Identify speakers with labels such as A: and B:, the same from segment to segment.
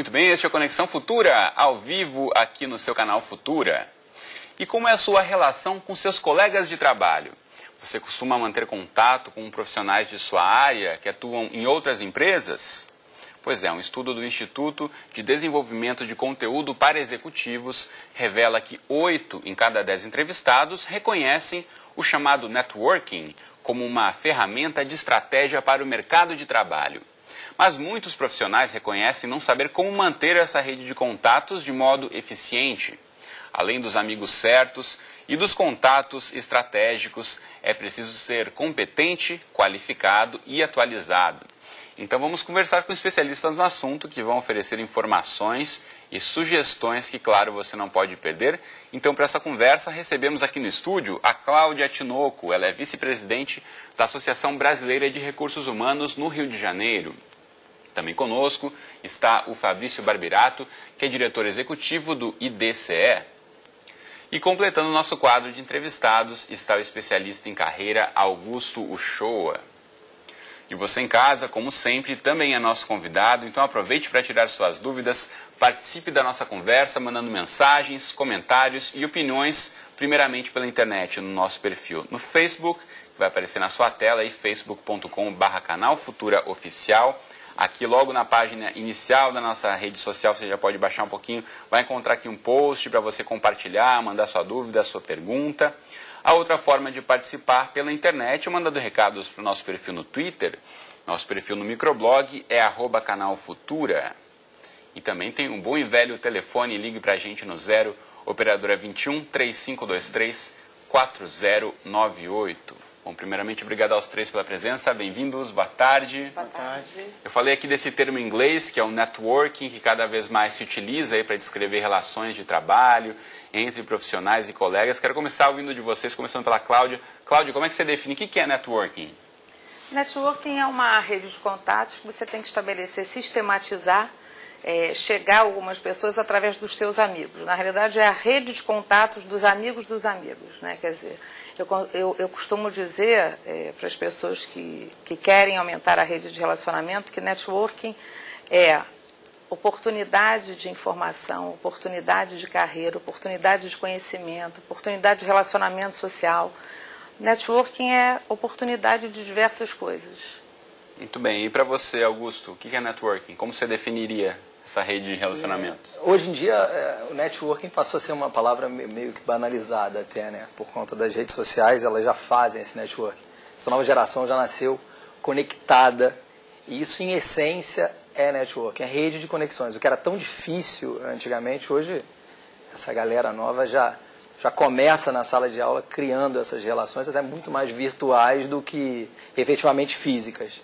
A: Muito bem, este é o Conexão Futura, ao vivo aqui no seu canal Futura. E como é a sua relação com seus colegas de trabalho? Você costuma manter contato com profissionais de sua área que atuam em outras empresas? Pois é, um estudo do Instituto de Desenvolvimento de Conteúdo para Executivos revela que 8 em cada 10 entrevistados reconhecem o chamado networking como uma ferramenta de estratégia para o mercado de trabalho. Mas muitos profissionais reconhecem não saber como manter essa rede de contatos de modo eficiente. Além dos amigos certos e dos contatos estratégicos, é preciso ser competente, qualificado e atualizado. Então vamos conversar com especialistas no assunto que vão oferecer informações e sugestões que, claro, você não pode perder. Então, para essa conversa, recebemos aqui no estúdio a Cláudia Tinoco. Ela é vice-presidente da Associação Brasileira de Recursos Humanos no Rio de Janeiro. Também conosco está o Fabrício Barbirato, que é diretor executivo do IDCE. E completando o nosso quadro de entrevistados está o especialista em carreira Augusto Uchoa. E você em casa, como sempre, também é nosso convidado, então aproveite para tirar suas dúvidas, participe da nossa conversa, mandando mensagens, comentários e opiniões, primeiramente pela internet, no nosso perfil no Facebook, que vai aparecer na sua tela aí, facebook.com/canal Futura Oficial. Aqui logo na página inicial da nossa rede social, você já pode baixar um pouquinho, vai encontrar aqui um post para você compartilhar, mandar sua dúvida, sua pergunta. A outra forma de participar pela internet, mandando recados para o nosso perfil no Twitter, nosso perfil no microblog é @canalfutura. E também tem um bom e velho telefone, ligue para a gente no 0 operadora 21 3523 4098. Bom, primeiramente, obrigado aos três pela presença, bem-vindos, boa tarde.
B: Boa tarde.
A: Eu falei aqui desse termo em inglês, que é o networking, que cada vez mais se utiliza para descrever relações de trabalho entre profissionais e colegas. Quero começar ouvindo de vocês, começando pela Cláudia. Cláudia, como é que você define? O que é networking?
B: Networking é uma rede de contatos que você tem que estabelecer, sistematizar, chegar a algumas pessoas através dos seus amigos. Na realidade, é a rede de contatos dos amigos, né? Quer dizer, eu costumo dizer para as pessoas que querem aumentar a rede de relacionamento que networking é oportunidade de informação, oportunidade de carreira, oportunidade de conhecimento, oportunidade de relacionamento social. Networking é oportunidade de diversas coisas.
A: Muito bem. E para você, Augusto, o que é networking? Como você definiria essa rede de relacionamentos?
C: Hoje em dia, o networking passou a ser uma palavra meio que banalizada até, né? Por conta das redes sociais, elas já fazem esse networking. Essa nova geração já nasceu conectada, e isso, em essência, é networking, é rede de conexões. O que era tão difícil antigamente, hoje, essa galera nova já começa na sala de aula criando essas relações até muito mais virtuais do que efetivamente físicas.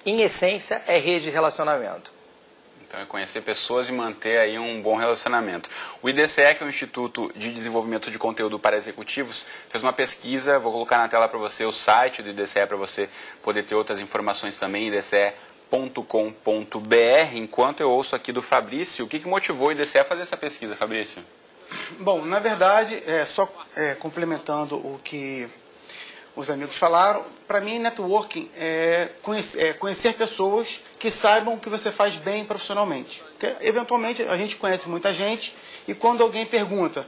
C: Em essência, é rede de relacionamento.
A: Então, é conhecer pessoas e manter aí um bom relacionamento. O IDCE, que é o Instituto de Desenvolvimento de Conteúdo para Executivos, fez uma pesquisa, vou colocar na tela para você o site do IDCE para você poder ter outras informações também, idce.com.br. Enquanto eu ouço aqui do Fabrício, o que motivou o IDCE a fazer essa pesquisa, Fabrício?
D: Bom, na verdade, complementando o que os amigos falaram, para mim, networking é conhecer pessoas que saibam o que você faz bem profissionalmente. Porque, eventualmente, a gente conhece muita gente e quando alguém pergunta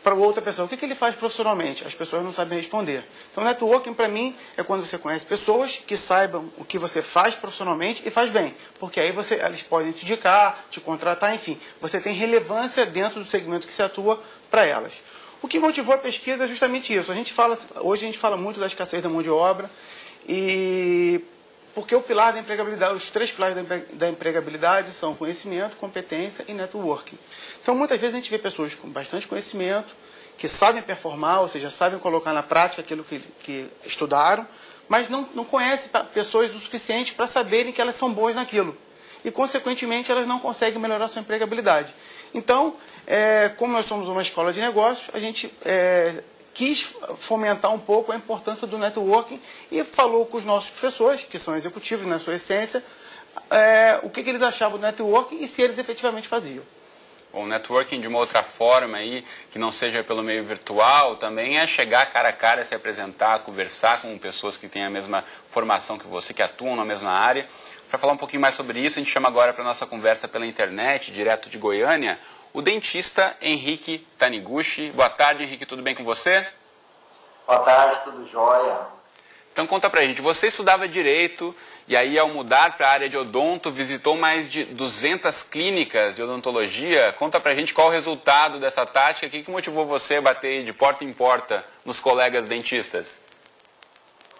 D: para outra pessoa o que ele faz profissionalmente, as pessoas não sabem responder. Então, networking, para mim, é quando você conhece pessoas que saibam o que você faz profissionalmente e faz bem. Porque aí eles podem te indicar, te contratar, enfim. Você tem relevância dentro do segmento que você atua para elas. O que motivou a pesquisa é justamente isso. Hoje a gente fala muito da escassez da mão de obra, e porque o pilar da empregabilidade, os 3 pilares da empregabilidade são conhecimento, competência e networking. Então, muitas vezes a gente vê pessoas com bastante conhecimento, que sabem performar, ou seja, sabem colocar na prática aquilo que estudaram, mas não conhecem pessoas o suficiente para saberem que elas são boas naquilo. E, consequentemente, elas não conseguem melhorar a sua empregabilidade. Então, como nós somos uma escola de negócios, a gente quis fomentar um pouco a importância do networking e falou com os nossos professores, que são executivos na sua essência, o que eles achavam do networking e se eles efetivamente faziam.
A: O networking de uma outra forma aí, que não seja pelo meio virtual, também é chegar cara a cara, se apresentar, conversar com pessoas que têm a mesma formação que você, que atuam na mesma área. Para falar um pouquinho mais sobre isso, a gente chama agora para a nossa conversa pela internet, direto de Goiânia, o dentista Henrique Taniguchi. Boa tarde, Henrique, tudo bem com você?
E: Boa tarde, tudo jóia.
A: Então conta pra gente, você estudava Direito e aí ao mudar para a área de odonto visitou mais de 200 clínicas de odontologia. Conta pra gente qual o resultado dessa tática, o que motivou você a bater de porta em porta nos colegas dentistas?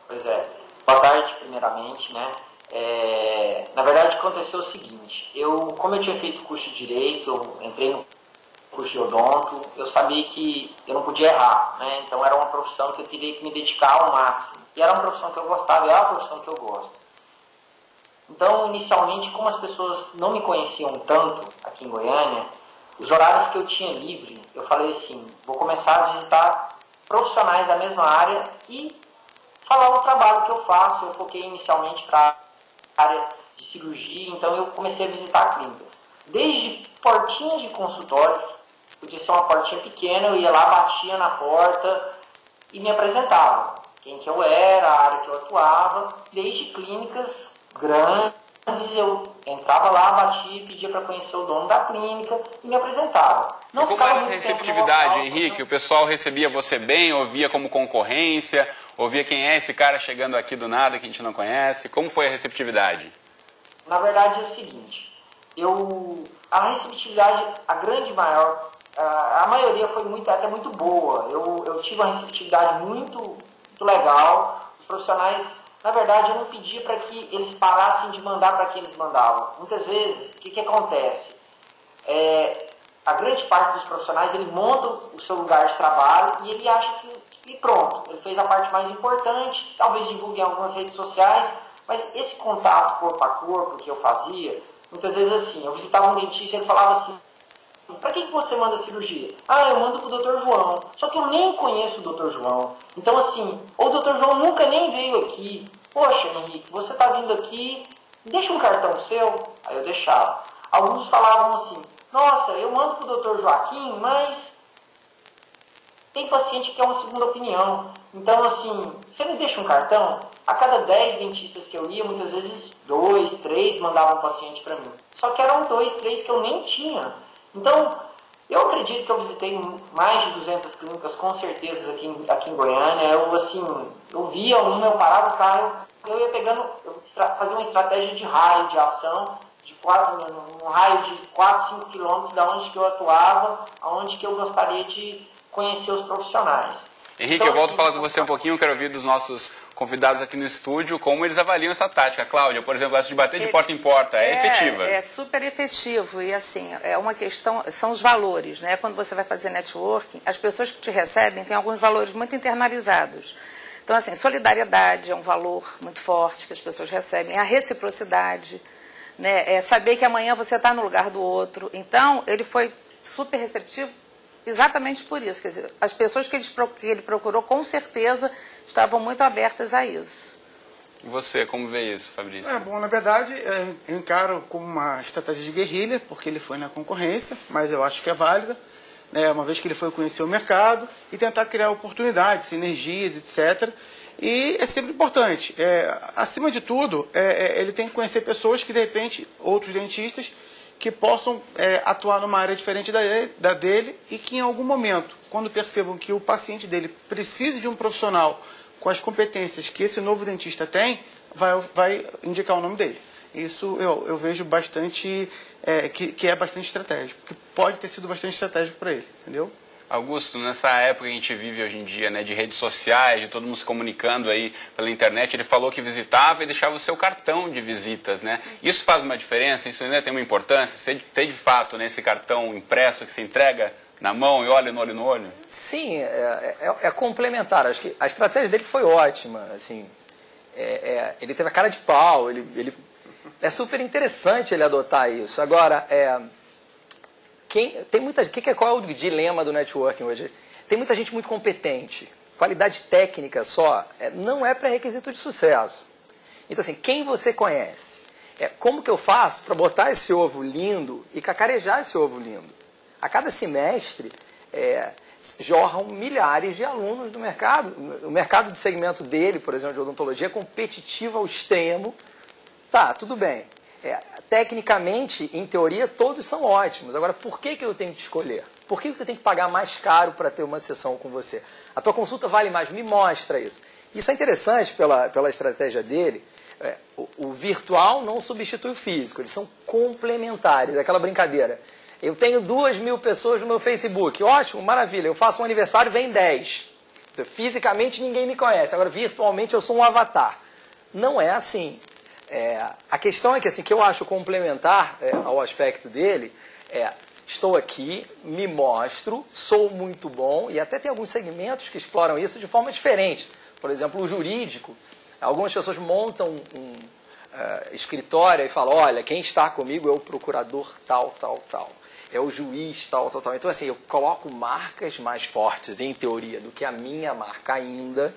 E: Pois é, boa tarde primeiramente, né? Na verdade aconteceu o seguinte, como eu tinha feito curso de Direito, eu entrei no curso de odonto, eu sabia que eu não podia errar, né? Então era uma profissão que eu teria que me dedicar ao máximo. E era uma profissão que eu gostava, e é uma profissão que eu gosto. Então, inicialmente, como as pessoas não me conheciam tanto aqui em Goiânia, os horários que eu tinha livre, eu falei assim, vou começar a visitar profissionais da mesma área e falar o trabalho que eu faço. Eu foquei inicialmente para a área de cirurgia, então eu comecei a visitar clínicas. Desde portinhas de consultórios, podia ser uma portinha pequena, eu ia lá, batia na porta e me apresentava. Quem que eu era, a área que eu atuava, desde clínicas grandes, eu entrava lá, batia, pedia para conhecer o dono da clínica e me apresentava.
A: Não, e como era essa receptividade, Henrique? O pessoal recebia você bem, ouvia como concorrência, ouvia quem é esse cara chegando aqui do nada que a gente não conhece? Como foi a receptividade?
E: Na verdade é o seguinte, a receptividade, a grande maior, a maioria foi até muito boa. Eu tive uma receptividade muito legal. Os profissionais, na verdade, eu não pedia para que eles parassem de mandar para quem eles mandavam. Muitas vezes, o que acontece? A grande parte dos profissionais, ele monta o seu lugar de trabalho e ele acha que pronto, ele fez a parte mais importante, talvez divulgue em algumas redes sociais, mas esse contato corpo a corpo que eu fazia, muitas vezes assim, eu visitava um dentista e ele falava assim, para que você manda cirurgia? Ah, eu mando pro Dr. João. Só que eu nem conheço o Dr. João. Então, assim, ou o Dr. João nunca nem veio aqui. Poxa, Henrique, você tá vindo aqui, deixa um cartão seu. Aí eu deixava. Alguns falavam assim, nossa, eu mando pro Dr. Joaquim, mas tem paciente que quer uma segunda opinião. Então, assim, você me deixa um cartão? A cada 10 dentistas que eu ia, muitas vezes 2, 3 mandavam um paciente para mim. Só que eram 2, 3 que eu nem tinha. Então, eu acredito que eu visitei mais de 200 clínicas, com certeza, aqui em Goiânia. Eu via uma, eu parava o carro, eu ia pegando, fazia uma estratégia de raio de ação, um raio de 4, 5 quilômetros da onde que eu atuava, aonde que eu gostaria de conhecer os profissionais.
A: Henrique,
E: então,
A: eu volto a falar com você um pouquinho, quero ouvir dos nossos convidados aqui no estúdio como eles avaliam essa tática. Cláudia, por exemplo, essa de bater de porta em porta, é efetiva?
B: É super efetivo e assim, é uma questão, são os valores, né? Quando você vai fazer networking, as pessoas que te recebem têm alguns valores muito internalizados. Então, assim, solidariedade é um valor muito forte que as pessoas recebem, a reciprocidade, né? É saber que amanhã você está no lugar do outro. Então, ele foi super receptivo exatamente por isso. Quer dizer, as pessoas que ele procurou, com certeza, estavam muito abertas a isso.
A: E você, como vê isso, Fabrício?
D: Bom, na verdade, eu encaro como uma estratégia de guerrilha, porque ele foi na concorrência, mas eu acho que é válida, né, uma vez que ele foi conhecer o mercado e tentar criar oportunidades, sinergias, etc. E é sempre importante. Acima de tudo, ele tem que conhecer pessoas que, de repente, outros dentistas, que possam atuar numa área diferente da dele e que em algum momento, quando percebam que o paciente dele precise de um profissional com as competências que esse novo dentista tem, vai indicar o nome dele. Isso eu vejo bastante, que é bastante estratégico, que pode ter sido bastante estratégico para ele, entendeu?
A: Augusto, nessa época que a gente vive hoje em dia, né, de redes sociais, de todo mundo se comunicando aí pela internet, ele falou que visitava e deixava o seu cartão de visitas, né? Isso faz uma diferença? Isso ainda tem uma importância? Você tem de fato, né, esse cartão impresso que se entrega na mão e olha no olho no olho?
C: Sim, é complementar. Acho que a estratégia dele foi ótima. Assim, ele teve a cara de pau, é super interessante ele adotar isso. Agora, qual é o dilema do networking hoje? Tem muita gente muito competente. Qualidade técnica só não é pré-requisito de sucesso. Então, assim, quem você conhece? Como que eu faço para botar esse ovo lindo e cacarejar esse ovo lindo? A cada semestre, jorram milhares de alunos do mercado. O mercado de segmento dele, por exemplo, de odontologia, é competitivo ao extremo. Tá, tudo bem. Tecnicamente, em teoria, todos são ótimos. Agora, por que eu tenho que escolher? Por que eu tenho que pagar mais caro para ter uma sessão com você? A tua consulta vale mais, me mostra isso. Isso é interessante pela estratégia dele. O virtual não substitui o físico, eles são complementares. É aquela brincadeira. Eu tenho 2.000 pessoas no meu Facebook. Ótimo, maravilha. Eu faço um aniversário, vem 10. Então, fisicamente ninguém me conhece. Agora, virtualmente, eu sou um avatar. Não é assim. A questão é que, assim, que eu acho complementar ao aspecto dele estou aqui, me mostro, sou muito bom, e até tem alguns segmentos que exploram isso de forma diferente. Por exemplo, o jurídico. Algumas pessoas montam um escritório e falam, olha, quem está comigo é o procurador tal, tal, tal. É o juiz tal, tal, tal. Então, assim, eu coloco marcas mais fortes, em teoria, do que a minha marca ainda,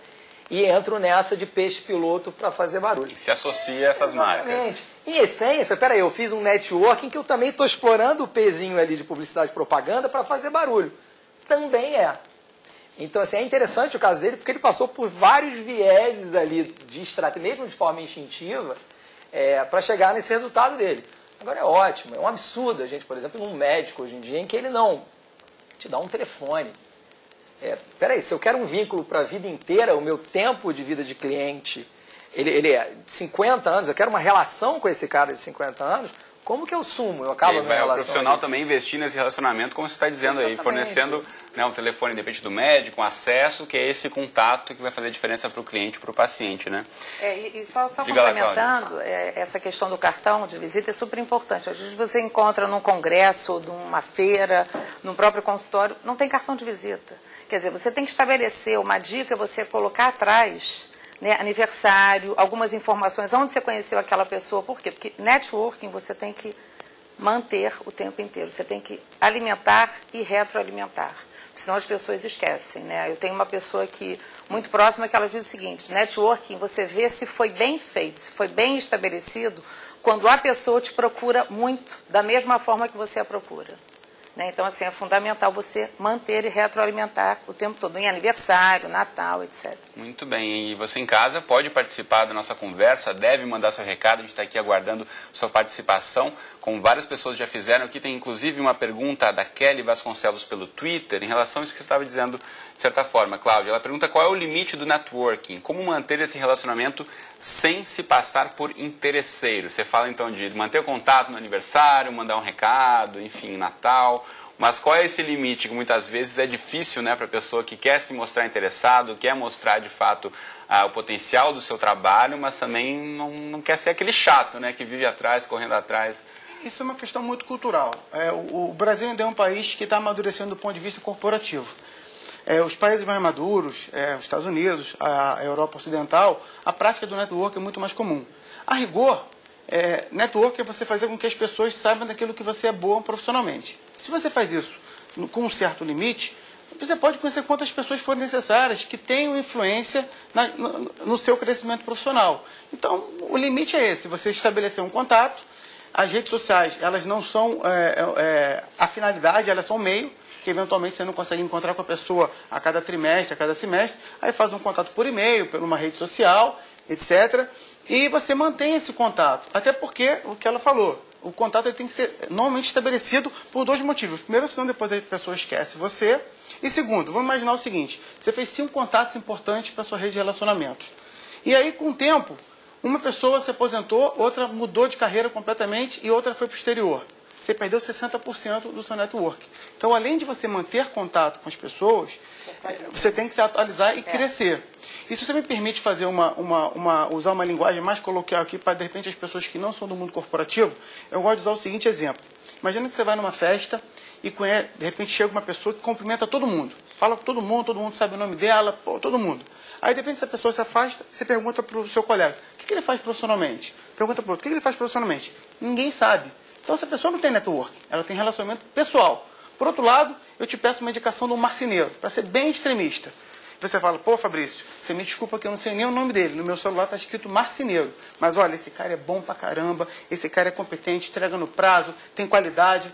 C: e entro nessa de peixe-piloto para fazer barulho.
A: Se associa a essas
C: Exatamente.
A: marcas.
C: Em essência, peraí, eu fiz um networking que eu também estou explorando o pezinho ali de publicidade e propaganda para fazer barulho. Também é. Então, assim, é interessante o caso dele, porque ele passou por vários vieses ali de estratégia, mesmo de forma instintiva, para chegar nesse resultado dele. Agora é ótimo, é um absurdo a gente, por exemplo, num médico hoje em dia, em que ele não te dá um telefone. Peraí, se eu quero um vínculo para a vida inteira, o meu tempo de vida de cliente, ele é 50 anos, eu quero uma relação com esse cara de 50 anos, como que eu sumo? Eu acabo a minha relação.
A: O profissional também investir nesse relacionamento, como você está dizendo aí, fornecendo um telefone, de repente, do médico, um acesso, que é esse contato que vai fazer diferença para o cliente, para o paciente, né?
B: E só complementando, essa questão do cartão de visita é super importante. Às vezes você encontra num congresso, numa feira, num próprio consultório, não tem cartão de visita. Quer dizer, você tem que estabelecer uma dica, você colocar atrás, né, aniversário, algumas informações, onde você conheceu aquela pessoa, por quê? Porque networking você tem que manter o tempo inteiro, você tem que alimentar e retroalimentar, senão as pessoas esquecem, né? Eu tenho uma pessoa muito próxima que ela diz o seguinte, networking você vê se foi bem feito, se foi bem estabelecido, quando a pessoa te procura muito, da mesma forma que você a procura. Então, assim, é fundamental você manter e retroalimentar o tempo todo, em aniversário, Natal, etc.
A: Muito bem. E você em casa pode participar da nossa conversa, deve mandar seu recado, a gente está aqui aguardando sua participação, como várias pessoas já fizeram. Aqui tem inclusive uma pergunta da Kelly Vasconcelos pelo Twitter, em relação a isso que você estava dizendo, de certa forma, Cláudia. Ela pergunta qual é o limite do networking, como manter esse relacionamento sem se passar por interesseiro. Você fala então de manter o contato no aniversário, mandar um recado, enfim, Natal. Mas qual é esse limite que muitas vezes é difícil, né, para a pessoa que quer se mostrar interessado, quer mostrar de fato o potencial do seu trabalho, mas também não quer ser aquele chato, né, que vive atrás, correndo atrás.
D: Isso é uma questão muito cultural. O Brasil ainda é um país que está amadurecendo do ponto de vista corporativo. Os países mais maduros, os Estados Unidos, a Europa Ocidental, a prática do network é muito mais comum. A rigor, network é você fazer com que as pessoas saibam daquilo que você é boa profissionalmente. Se você faz isso com um certo limite, você pode conhecer quantas pessoas forem necessárias que tenham influência no seu crescimento profissional. Então, o limite é esse, você estabelecer um contato. As redes sociais, elas não são a finalidade, elas são o meio, que eventualmente você não consegue encontrar com a pessoa a cada trimestre, a cada semestre, aí faz um contato por e-mail, por uma rede social, etc., e você mantém esse contato. Até porque, o que ela falou, o contato ele tem que ser normalmente estabelecido por dois motivos. Primeiro, senão depois a pessoa esquece você. E segundo, vamos imaginar o seguinte, você fez 5 contatos importantes para a sua rede de relacionamentos. E aí, com o tempo, uma pessoa se aposentou, outra mudou de carreira completamente e outra foi para o exterior. Você perdeu 60% do seu network. Então, além de você manter contato com as pessoas, você tem que se atualizar e crescer. E se você me permite fazer usar uma linguagem mais coloquial aqui, para, de repente, as pessoas que não são do mundo corporativo, eu gosto de usar o seguinte exemplo. Imagina que você vai numa festa e, de repente, chega uma pessoa que cumprimenta todo mundo. Fala com todo mundo sabe o nome dela, todo mundo. Aí, de repente, essa pessoa se afasta, você pergunta para o seu colega, o que ele faz profissionalmente? Pergunta para o outro, o que ele faz profissionalmente? Ninguém sabe. Então, essa pessoa não tem network, ela tem relacionamento pessoal. Por outro lado, eu te peço uma indicação de um marceneiro, para ser bem extremista. Você fala, pô, Fabrício, você me desculpa que eu não sei nem o nome dele. No meu celular está escrito marceneiro. Mas olha, esse cara é bom pra caramba, esse cara é competente, entrega no prazo, tem qualidade.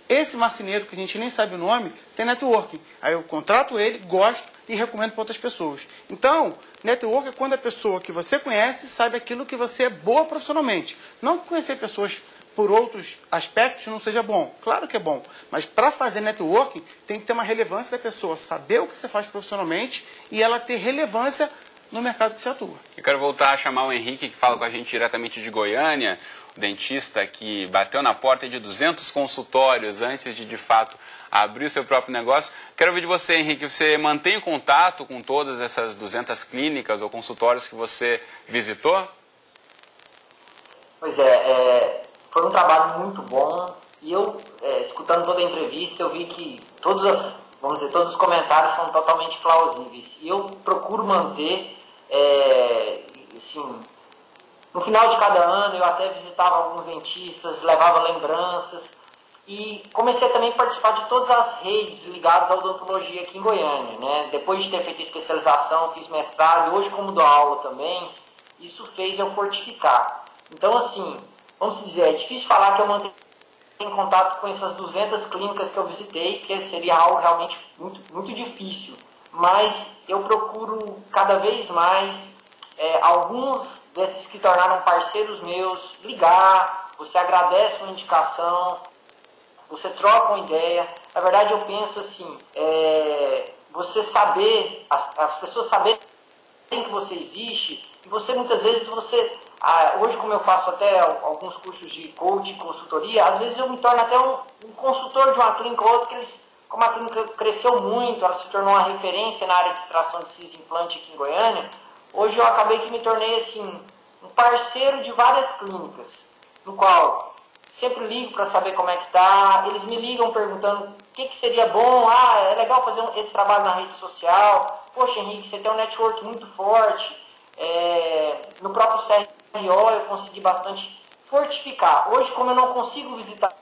D: Esse marceneiro, que a gente nem sabe o nome, tem networking. Aí eu contrato ele, gosto e recomendo para outras pessoas. Então, network é quando a pessoa que você conhece sabe aquilo que você é boa profissionalmente. Não conhecer pessoas por outros aspectos não seja bom. Claro que é bom. Mas para fazer networking, tem que ter uma relevância da pessoa saber o que você faz profissionalmente e ela ter relevância no mercado que você atua.
A: Eu quero voltar a chamar o Henrique, que fala com a gente diretamente de Goiânia, o dentista que bateu na porta de 200 consultórios antes de fato, abrir o seu próprio negócio. Quero ouvir de você, Henrique, você mantém o contato com todas essas 200 clínicas ou consultórios que você visitou?
E: Pois é, foi um trabalho muito bom e eu, escutando toda a entrevista, eu vi que todos os comentários são totalmente plausíveis. E eu procuro manter, assim, no final de cada ano eu até visitava alguns dentistas, levava lembranças e comecei também a participar de todas as redes ligadas à odontologia aqui em Goiânia, né? Depois de ter feito especialização, fiz mestrado e hoje como dou aula também, isso fez eu fortificar. Então, assim, vamos dizer, é difícil falar que eu mantenho em contato com essas 200 clínicas que eu visitei, que seria algo realmente muito, muito difícil. Mas eu procuro cada vez mais, alguns desses que tornaram parceiros meus, ligar, você agradece uma indicação, você troca uma ideia. Na verdade, eu penso assim, você saber, as pessoas saberem que você existe, e você muitas vezes, hoje como eu faço até alguns cursos de coaching, consultoria, às vezes eu me torno até um consultor de uma clínica ou outra, como a clínica cresceu muito, ela se tornou uma referência na área de extração de siso e implante aqui em Goiânia, hoje eu acabei que me tornei assim, um parceiro de várias clínicas, no qual sempre ligo para saber como é que tá, eles me ligam perguntando o que seria bom, é legal fazer esse trabalho na rede social, poxa Henrique, você tem um network muito forte, no próprio CRO eu consegui bastante fortificar. Hoje, como eu não consigo visitar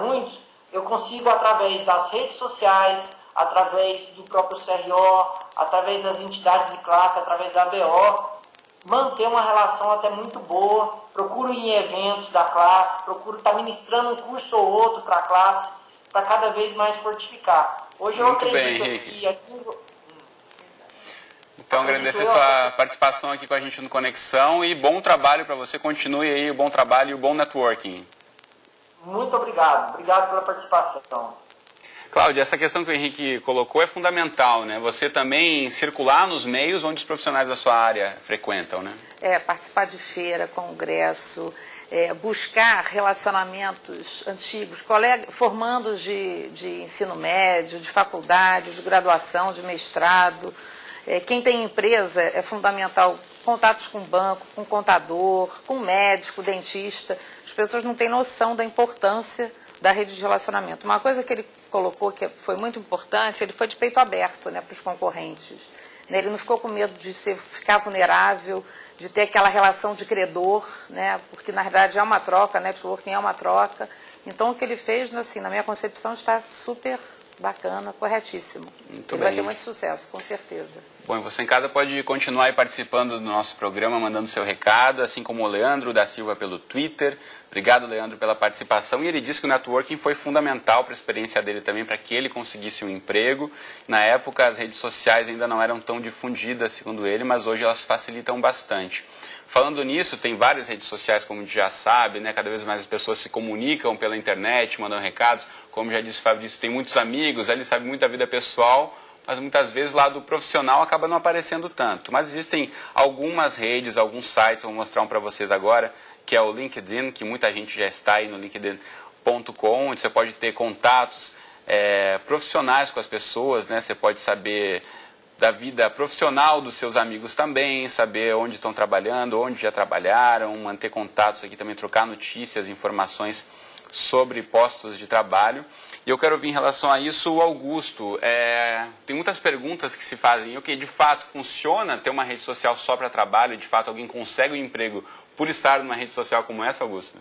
E: muitos, eu consigo através das redes sociais, através do próprio CRO, através das entidades de classe, através da ABO, manter uma relação até muito boa. Procuro ir em eventos da classe, procuro estar ministrando um curso ou outro para a classe, para cada vez mais fortificar. Hoje eu
A: Muito
E: acredito
A: bem, Henrique.
E: que aqui...
A: Então, agradecer sua participação aqui com a gente no Conexão e bom trabalho para você. Continue aí o bom trabalho e o bom networking.
E: Muito obrigado. Obrigado pela participação.
A: Cláudia, essa questão que o Henrique colocou é fundamental, né? Você também circular nos meios onde os profissionais da sua área frequentam, né?
B: Participar de feira, congresso, buscar relacionamentos antigos, formandos de ensino médio, de faculdade, de graduação, de mestrado. Quem tem empresa é fundamental, contatos com banco, com contador, com médico, dentista. As pessoas não têm noção da importância da rede de relacionamento. Uma coisa que ele colocou que foi muito importante, ele foi de peito aberto, né, para os concorrentes. Ele não ficou com medo de ficar vulnerável, de ter aquela relação de credor, né, porque na verdade é uma troca, networking é uma troca. Então o que ele fez, assim, na minha concepção, está super bacana, corretíssimo. Ele vai ter muito sucesso, com certeza.
A: Bom, e você em casa pode continuar aí participando do nosso programa, mandando seu recado, assim como o Leandro da Silva pelo Twitter. Obrigado, Leandro, pela participação. E ele disse que o networking foi fundamental para a experiência dele também, para que ele conseguisse um emprego. Na época, as redes sociais ainda não eram tão difundidas, segundo ele, mas hoje elas facilitam bastante. Falando nisso, tem várias redes sociais, como a gente já sabe, né? Cada vez mais as pessoas se comunicam pela internet, mandam recados. Como já disse o Fabrício, tem muitos amigos, ele sabe muito da vida pessoal, mas muitas vezes o lado profissional acaba não aparecendo tanto. Mas existem algumas redes, alguns sites, vou mostrar um para vocês agora, que é o LinkedIn, que muita gente já está aí no linkedin.com, onde você pode ter contatos profissionais com as pessoas, né? Você pode saber da vida profissional dos seus amigos também, saber onde estão trabalhando, onde já trabalharam, manter contatos aqui também, trocar notícias, informações sobre postos de trabalho. E eu quero ouvir em relação a isso o Augusto. Tem muitas perguntas que se fazem. De fato, funciona ter uma rede social só para trabalho? De fato, alguém consegue um emprego por estar numa rede social como essa, Augusto?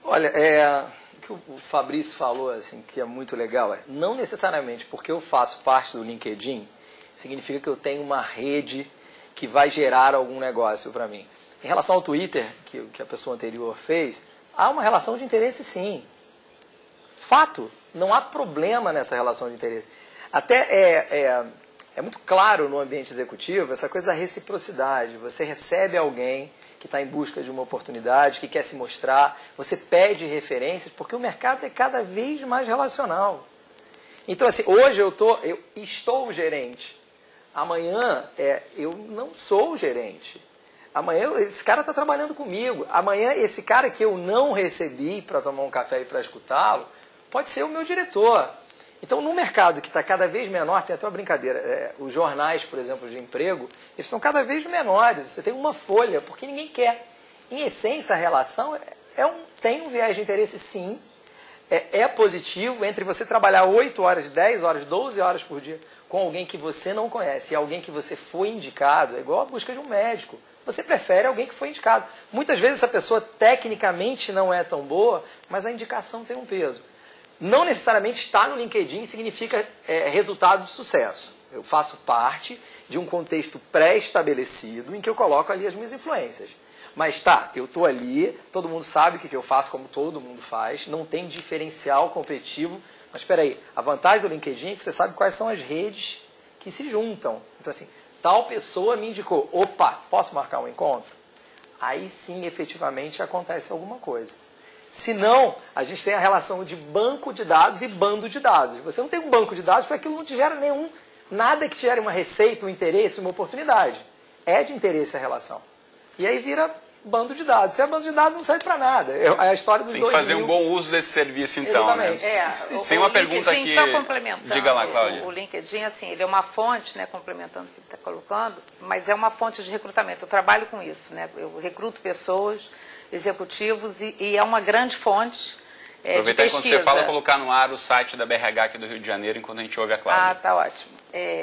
C: Olha, o que o Fabrício falou, assim, que é muito legal, não necessariamente porque eu faço parte do LinkedIn, significa que eu tenho uma rede que vai gerar algum negócio para mim. Em relação ao Twitter, que a pessoa anterior fez, há uma relação de interesse sim. Fato, não há problema nessa relação de interesse. Até é muito claro no ambiente executivo essa coisa da reciprocidade. Você recebe alguém que está em busca de uma oportunidade, que quer se mostrar, você pede referências, porque o mercado é cada vez mais relacional. Então, assim, hoje eu estou gerente. Amanhã eu não sou gerente. Amanhã esse cara está trabalhando comigo. Amanhã esse cara que eu não recebi para tomar um café e para escutá-lo, pode ser o meu diretor. Então, no mercado que está cada vez menor, tem até uma brincadeira, os jornais, por exemplo, de emprego, eles são cada vez menores. Você tem uma folha, porque ninguém quer. Em essência, a relação tem um viés de interesse, sim. É positivo entre você trabalhar 8 horas, 10 horas, 12 horas por dia com alguém que você não conhece e alguém que você foi indicado. É igual a busca de um médico. Você prefere alguém que foi indicado. Muitas vezes essa pessoa tecnicamente não é tão boa, mas a indicação tem um peso. Não necessariamente estar no LinkedIn significa resultado de sucesso. Eu faço parte de um contexto pré-estabelecido em que eu coloco ali as minhas influências. Mas tá, eu estou ali, todo mundo sabe o que eu faço, como todo mundo faz, não tem diferencial competitivo. Mas espera aí, a vantagem do LinkedIn é que você sabe quais são as redes que se juntam. Então assim, tal pessoa me indicou, opa, posso marcar um encontro? Aí sim, efetivamente, acontece alguma coisa. Se não, a gente tem a relação de banco de dados e bando de dados. Você não tem um banco de dados porque aquilo não te gera nada que te gere uma receita, um interesse, uma oportunidade. É de interesse a relação. E aí vira bando de dados. Se é bando de dados, não serve para nada. É a história dos 2000.
A: Tem que fazer um bom uso desse serviço, então.
C: Exatamente.
A: Né? Tem uma pergunta aqui.
B: Só complementando.
A: Diga lá, Cláudia.
B: O LinkedIn, assim, ele é uma fonte, né, complementando o que ele está colocando, mas é uma fonte de recrutamento. Eu trabalho com isso, né? Eu recruto pessoas, executivos, e é uma grande fonte
A: aproveitar
B: de
A: quando
B: pesquisa.
A: você fala, colocar no ar o site da BRH aqui do Rio de Janeiro, enquanto a gente ouve a Cláudia.
B: Ah, tá ótimo.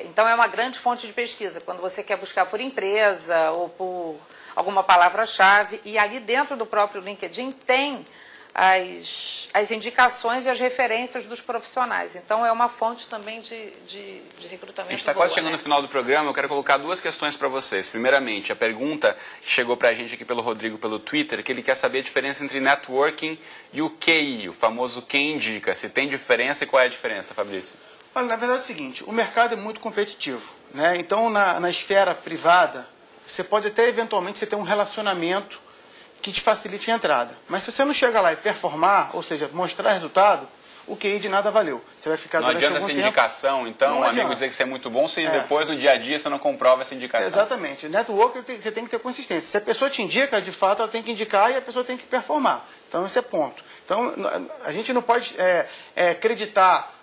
B: Então é uma grande fonte de pesquisa, quando você quer buscar por empresa ou por alguma palavra-chave, e ali dentro do próprio LinkedIn tem as indicações e as referências dos profissionais. Então é uma fonte também de recrutamento.
A: A gente está quase chegando no final do programa, eu quero colocar 2 questões para vocês. Primeiramente, a pergunta que chegou para a gente aqui pelo Rodrigo, pelo Twitter, que ele quer saber a diferença entre networking e o QI, o famoso quem indica. Se tem diferença e qual é a diferença, Fabrício?
D: Olha, na verdade é o seguinte, o mercado é muito competitivo, né? Então na esfera privada, você pode até eventualmente ter um relacionamento que te facilite a entrada. Mas se você não chegar lá e performar, ou seja, mostrar resultado, o QI de nada valeu. Você vai ficar durante algum tempo...
A: Não adianta essa indicação, então, um amigo dizer que você é muito bom, se depois no dia a dia você não comprova essa indicação.
D: Exatamente. Networker, você tem que ter consistência. Se a pessoa te indica, de fato, ela tem que indicar e a pessoa tem que performar. Então, esse é ponto. Então, a gente não pode acreditar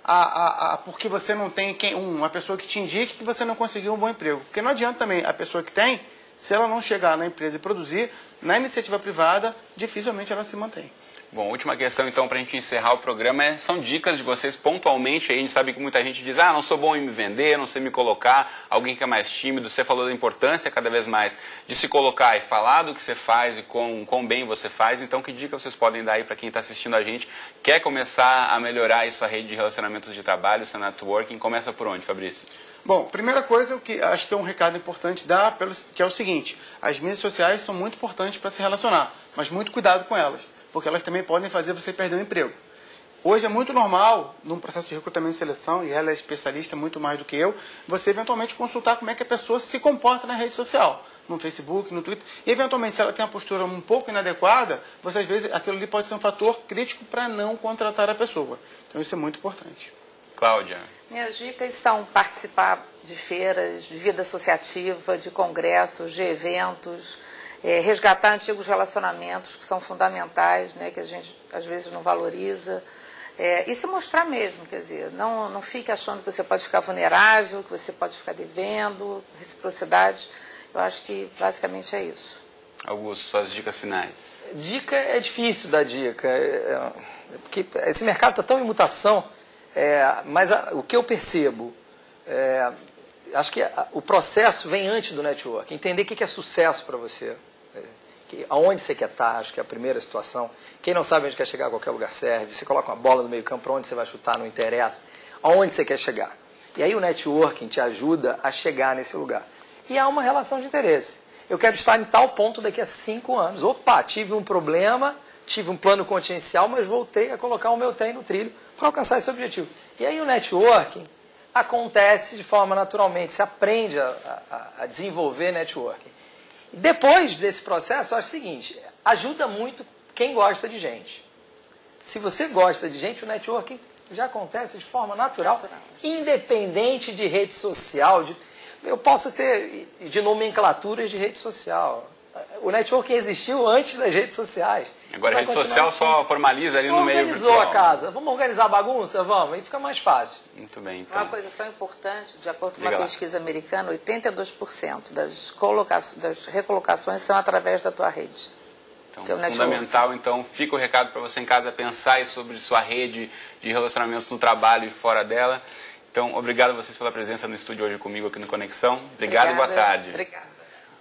D: porque você não tem uma pessoa que te indique que você não conseguiu um bom emprego. Porque não adianta também a pessoa que tem, se ela não chegar na empresa e produzir, na iniciativa privada, dificilmente ela se mantém.
A: Bom, última questão então para a gente encerrar o programa, são dicas de vocês pontualmente, aí a gente sabe que muita gente diz, não sou bom em me vender, não sei me colocar, alguém que é mais tímido, você falou da importância cada vez mais de se colocar e falar do que você faz e quão bem você faz, então que dica vocês podem dar aí para quem está assistindo a gente, quer começar a melhorar aí sua rede de relacionamentos de trabalho, seu networking, começa por onde, Fabrício?
D: Bom, primeira coisa que acho que é um recado importante dar, que é o seguinte, as mídias sociais são muito importantes para se relacionar, mas muito cuidado com elas, porque elas também podem fazer você perder o emprego. Hoje é muito normal, num processo de recrutamento e seleção, e ela é especialista muito mais do que eu, você eventualmente consultar como é que a pessoa se comporta na rede social, no Facebook, no Twitter, e eventualmente se ela tem uma postura um pouco inadequada, você às vezes, aquilo ali pode ser um fator crítico para não contratar a pessoa. Então isso é muito importante.
A: Cláudia.
B: Minhas dicas são participar de feiras, de vida associativa, de congressos, de eventos, resgatar antigos relacionamentos que são fundamentais, né, que a gente às vezes não valoriza, e se mostrar mesmo, quer dizer, não fique achando que você pode ficar vulnerável, que você pode ficar devendo, reciprocidade. Eu acho que basicamente é isso.
A: Augusto, suas dicas finais.
C: Dica é difícil dar dica, porque esse mercado está tão em mutação. Mas o que eu percebo, acho que o processo vem antes do network. Entender o que é sucesso para você, aonde você quer estar, acho que é a primeira situação. Quem não sabe onde quer chegar, a qualquer lugar serve. Você coloca uma bola no meio campo, para onde você vai chutar, não interessa. Aonde você quer chegar. E aí o networking te ajuda a chegar nesse lugar. E há uma relação de interesse. Eu quero estar em tal ponto daqui a 5 anos. Opa, tive um problema, tive um plano contingencial, mas voltei a colocar o meu trem no trilho, para alcançar esse objetivo. E aí o networking acontece de forma naturalmente, se aprende a desenvolver networking. E depois desse processo, eu acho o seguinte, ajuda muito quem gosta de gente. Se você gosta de gente, o networking já acontece de forma natural. Independente de rede social. Eu posso ter de nomenclaturas de rede social. O networking existiu antes das redes sociais.
A: Agora a rede social só formaliza ali no meio virtual.
C: Organizou a casa. Vamos organizar a bagunça? Vamos. Aí fica mais fácil.
A: Muito bem, então.
B: Uma coisa só importante, de acordo com uma pesquisa americana, 82% das recolocações são através da tua rede.
A: Então, fundamental, então, fica o recado para você em casa pensar sobre sua rede de relacionamentos no trabalho e fora dela. Então, obrigado a vocês pela presença no estúdio hoje comigo aqui no Conexão. Obrigado e boa tarde.
B: Obrigada.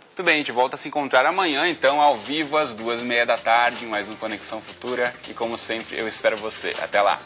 A: Muito bem, a gente volta a se encontrar amanhã, então, ao vivo, às 2h30 da tarde, em mais um Conexão Futura. E, como sempre, eu espero você. Até lá.